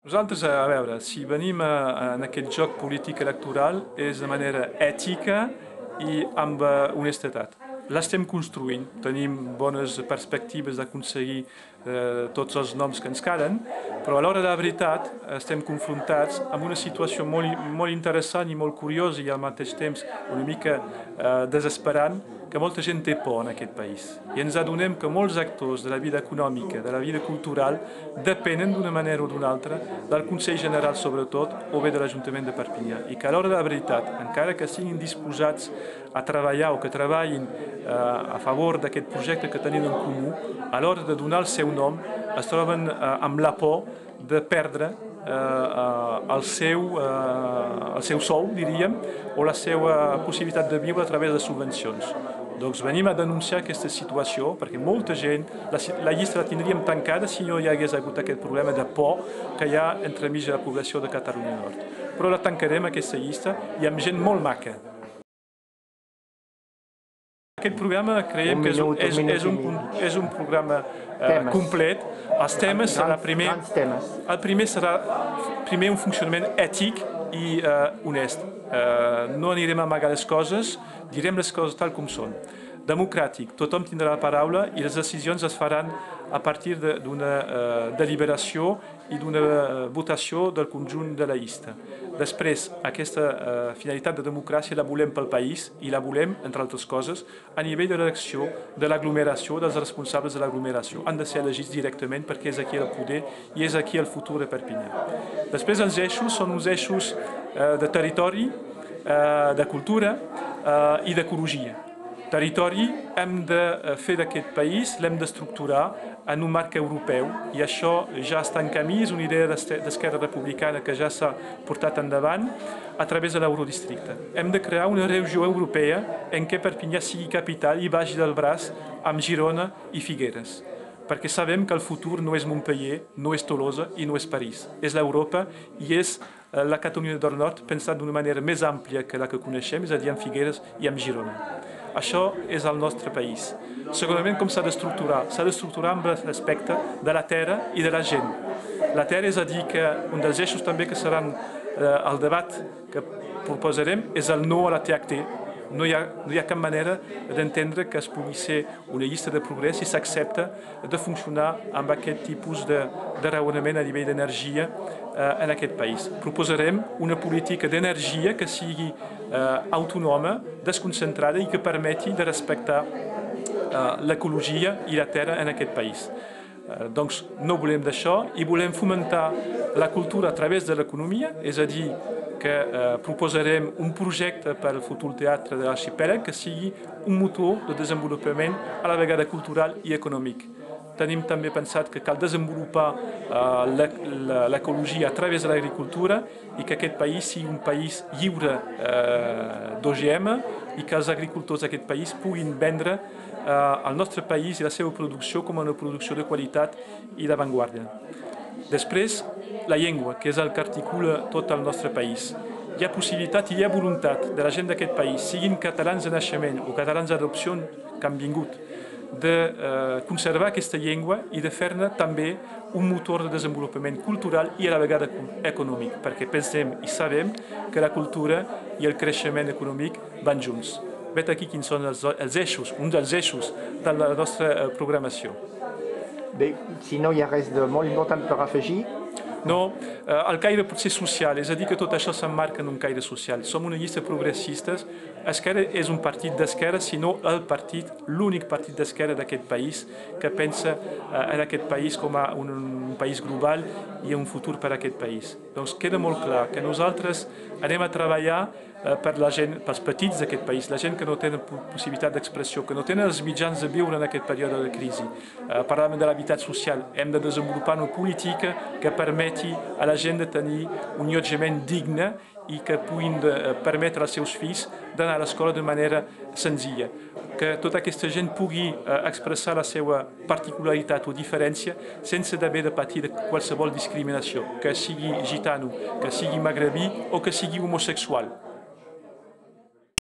Nosaltres, a veure, si venim en aquest joc polític electoral és de manera ètica i amb honestedat. L'estem construint, tenim bones perspectives d'aconseguir tots els noms que ens calen, però a l'hora de la veritat estem confrontats amb una situació molt interessant i molt curiosa i al mateix temps una mica desesperant, que molta gent té por en aquest país. I ens adonem que molts actors de la vida econòmica, de la vida cultural, depenen d'una manera o d'una altra del Consell General sobretot o bé de l'Ajuntament de Perpinyà. I que a l'hora de la veritat, encara que siguin disposats a treballar o que treballin a favor d'aquest projecte que tenen en comú, a l'hora de donar el seu nom es troben amb la por de perdre el seu sou, diríem, o la seva possibilitat de viure a través de subvencions. Doncs venim a denunciar aquesta situació perquè molta gent, la llista la tindríem tancada si no hi hagués hagut aquest problema de por que hi ha entremig de la població de Catalunya Nord. Però la tancarem, aquesta llista, i amb gent molt maca. Aquest programa creiem que és un programa complet. Els temes serà el primer serà un funcionament ètic i honest. No anirem a amagar les coses, direm les coses tal com són. Democràtic, tothom tindrà la paraula i les decisions es faran a partir d'una deliberació i d'una votació del conjunt de la llista. Després, aquesta finalitat de democràcia la volem pel país i la volem, entre altres coses, a nivell de l'elecció de l'aglomeració, dels responsables de l'aglomeració. Han de ser elegits directament perquè és aquí el poder i és aquí el futur de Perpinyà. Després, els eixos són uns eixos de territori, de cultura i d'ecologia. Territori hem de fer d'aquest país, l'hem d'estructurar en un marc europeu i això ja està en camí, és una idea d'Esquerra Republicana que ja s'ha portat endavant a través de l'Eurodistricte. Hem de crear una regió europea en què Perpinyà sigui capital i vagi del braç amb Girona i Figueres, perquè sabem que el futur no és Montpellier, no és Tolosa i no és París. És l'Europa i és la Catalunya del Nord pensat d'una manera més àmplia que la que coneixem, és a dir, amb Figueres i amb Girona. Això és el nostre país. Segurament com s'ha d'estructurar? S'ha d'estructurar amb l'aspecte de la terra i de la gent. La terra, és a dir, que un dels eixos també que seran el debat que proposarem és el no a la THT. No hi ha cap manera d'entendre que es pugui ser una llista de progrés si s'accepta de funcionar amb aquest tipus de raonament a nivell d'energia en aquest país. Proposarem una política d'energia que sigui autònoma, desconcentrada i que permeti de respectar l'ecologia i la terra en aquest país. Doncs no volem d'això i volem fomentar la cultura a través de l'economia, és a dir, que proposarem un projecte per al futur teatre de l'arxipèlag que sigui un motor de desenvolupament a la vegada cultural i econòmic. Tenim també pensat que cal desenvolupar l'ecologia a través de l'agricultura i que aquest país sigui un país lliure d'OGM i que els agricultors d'aquest país puguin vendre el nostre país i la seva producció com una producció de qualitat i d'avantguarda. Després, la llengua, que és el que articula tot el nostre país. Hi ha possibilitat i hi ha voluntat de la gent d'aquest país, siguin catalans de naixement o catalans d'adopció que han vingut, de conservar aquesta llengua i de fer-ne també un motor de desenvolupament cultural i a la vegada econòmic, perquè pensem i sabem que la cultura i el creixement econòmic van junts. Vet aquí quins són els eixos, un dels eixos de la nostra programació. Bé, si no hi ha res de molt important per afegir. No, el caire pot ser social, és a dir, que tot això s'emmarca en un caire social. Som una llista progressista. Esquerra és un partit d'esquerra, sinó l'únic partit d'esquerra d'aquest país que pensa en aquest país com a un país global i un futur per a aquest país. Doncs queda molt clar que nosaltres anem a treballar per la gent, pels petits d'aquest país, la gent que no tenen possibilitat d'expressió, que no tenen els mitjans de viure en aquest període de crisi. Parlàvem de l'habitat social. Hem de desenvolupar una política que permeti a la gent de tenir un allotjament digne i que puguin permetre als seus fills d'anar a l'escola de manera senzilla. Que tota aquesta gent pugui expressar la seva particularitat o diferència sense d'haver de patir de qualsevol discriminació, que sigui gitano, que sigui magrebí o que sigui homosexual.